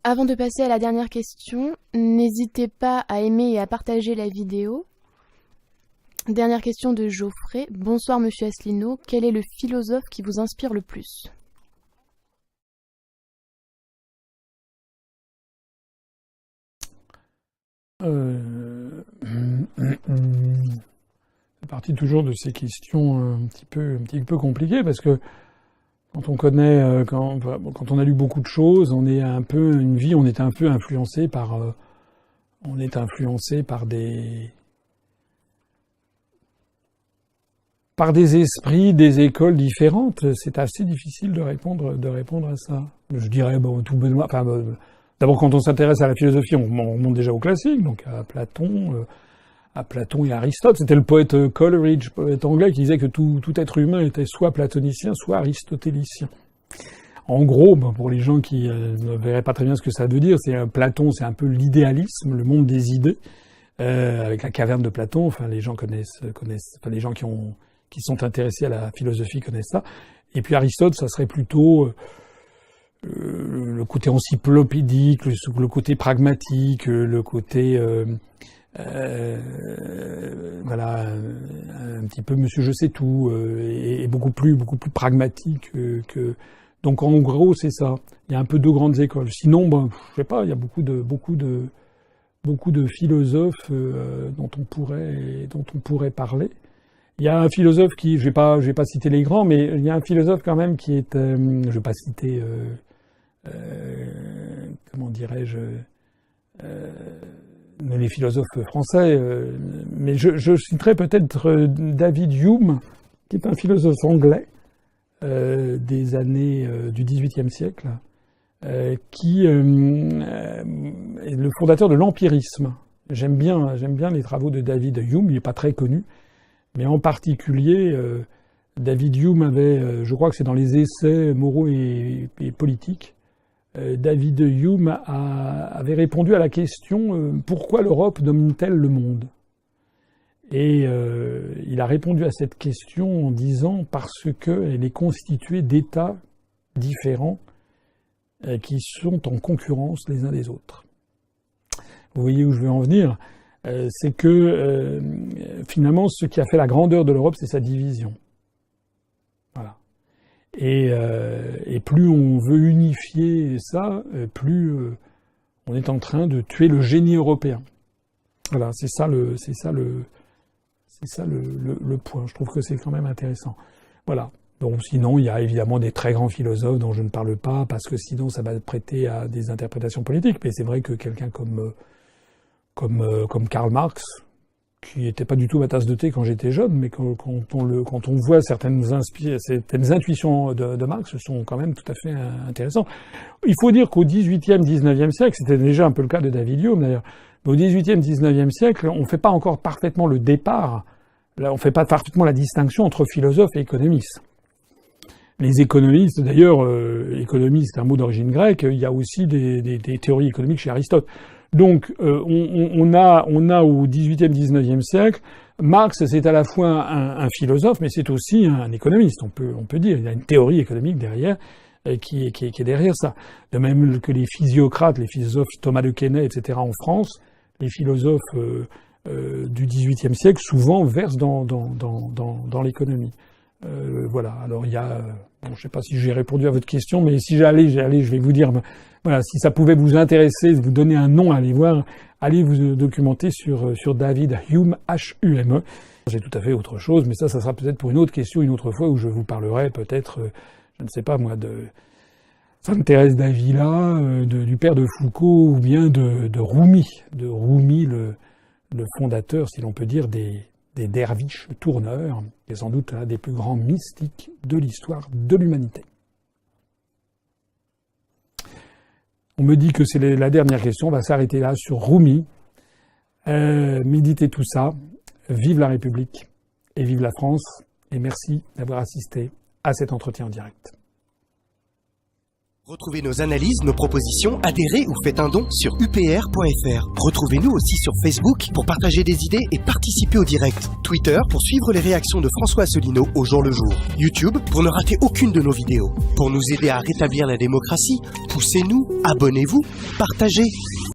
Avant de passer à la dernière question, n'hésitez pas à aimer et à partager la vidéo. Dernière question de Geoffrey. Bonsoir Monsieur Asselineau, quel est le philosophe qui vous inspire le plus? C'est parti toujours de ces questions un petit peu compliquées parce que quand on connaît, quand on a lu beaucoup de choses, on est un peu une vie, on est un peu influencé par, on est influencé par des esprits, des écoles différentes. C'est assez difficile de répondre à ça. Je dirais bon tout Benoît. Enfin, d'abord quand on s'intéresse à la philosophie, on remonte déjà aux classiques, donc à Platon et Aristote. C'était le poète Coleridge, poète anglais, qui disait que tout être humain était soit platonicien, soit aristotélicien. En gros, pour les gens qui ne verraient pas très bien ce que ça veut dire, Platon, c'est un peu l'idéalisme, le monde des idées, avec la caverne de Platon. Enfin, les gens enfin, les gens qui sont intéressés à la philosophie connaissent ça. Et puis Aristote, ça serait plutôt le côté encyclopédique, le côté pragmatique, le côté voilà, un petit peu Monsieur Je sais tout, et beaucoup plus pragmatique que. Donc en gros, c'est ça. Il y a un peu deux grandes écoles. Sinon, je sais pas, il y a beaucoup de philosophes dont on pourrait parler. Il y a un philosophe qui, je vais pas citer les grands, mais il y a un philosophe quand même qui est, je vais pas citer, comment dirais-je, les philosophes français, mais je citerai peut-être David Hume, qui est un philosophe anglais des années du XVIIIe siècle, qui est le fondateur de l'empirisme. J'aime bien les travaux de David Hume. Il n'est pas très connu, mais en particulier, David Hume avait, je crois que c'est dans les essais moraux et politiques, David Hume avait répondu à la question pourquoi l'Europe domine-t-elle le monde? Et il a répondu à cette question en disant parce qu'elle est constituée d'États différents qui sont en concurrence les uns des autres. Vous voyez où je veux en venir? C'est que finalement, ce qui a fait la grandeur de l'Europe, c'est sa division. Voilà. Et plus on veut unifier ça, plus on est en train de tuer le génie européen. Voilà, c'est ça le point. Je trouve que c'est quand même intéressant. Voilà. Donc sinon, il y a évidemment des très grands philosophes dont je ne parle pas, parce que sinon ça va prêter à des interprétations politiques. Mais c'est vrai que quelqu'un comme Karl Marx, qui n'était pas du tout ma tasse de thé quand j'étais jeune, mais quand on voit certaines intuitions de Marx, sont quand même tout à fait intéressantes. Il faut dire qu'au XVIIIe, XIXe siècle, c'était déjà un peu le cas de David Hume d'ailleurs, mais au XVIIIe, XIXe siècle, on ne fait pas encore parfaitement le départ, là, on ne fait pas parfaitement la distinction entre philosophes et économistes. Les économistes, d'ailleurs, économiste, c'est un mot d'origine grecque, il y a aussi des théories économiques chez Aristote. Donc, on a au XVIIIe, XIXe siècle, Marx, c'est à la fois un philosophe, mais c'est aussi un économiste. On peut dire, il y a une théorie économique derrière qui est derrière ça. De même que les physiocrates, les philosophes Thomas de Quesnay, etc. en France, les philosophes du XVIIIe siècle souvent versent dans l'économie. Voilà. Alors il y a, bon, je sais pas si j'ai répondu à votre question, mais si j'allais, je vais vous dire, voilà, si ça pouvait vous intéresser, vous donner un nom à aller voir, allez vous documenter sur David Hume, H-U-M-E. J'ai tout à fait autre chose, mais ça sera peut-être pour une autre question, une autre fois, où je vous parlerai peut-être, je ne sais pas moi, de Sainte Thérèse d'Avila, du père de Foucault, ou bien de Rumi, le fondateur, si l'on peut dire, des derviches tourneurs, qui est sans doute l'un des plus grands mystiques de l'histoire de l'humanité. On me dit que c'est la dernière question, on va s'arrêter là sur Rumi. Méditez tout ça, vive la République et vive la France, et merci d'avoir assisté à cet entretien en direct. Retrouvez nos analyses, nos propositions, adhérez ou faites un don sur upr.fr. Retrouvez-nous aussi sur Facebook pour partager des idées et participer au direct. Twitter pour suivre les réactions de François Asselineau au jour le jour. YouTube pour ne rater aucune de nos vidéos. Pour nous aider à rétablir la démocratie, poussez-nous, abonnez-vous, partagez.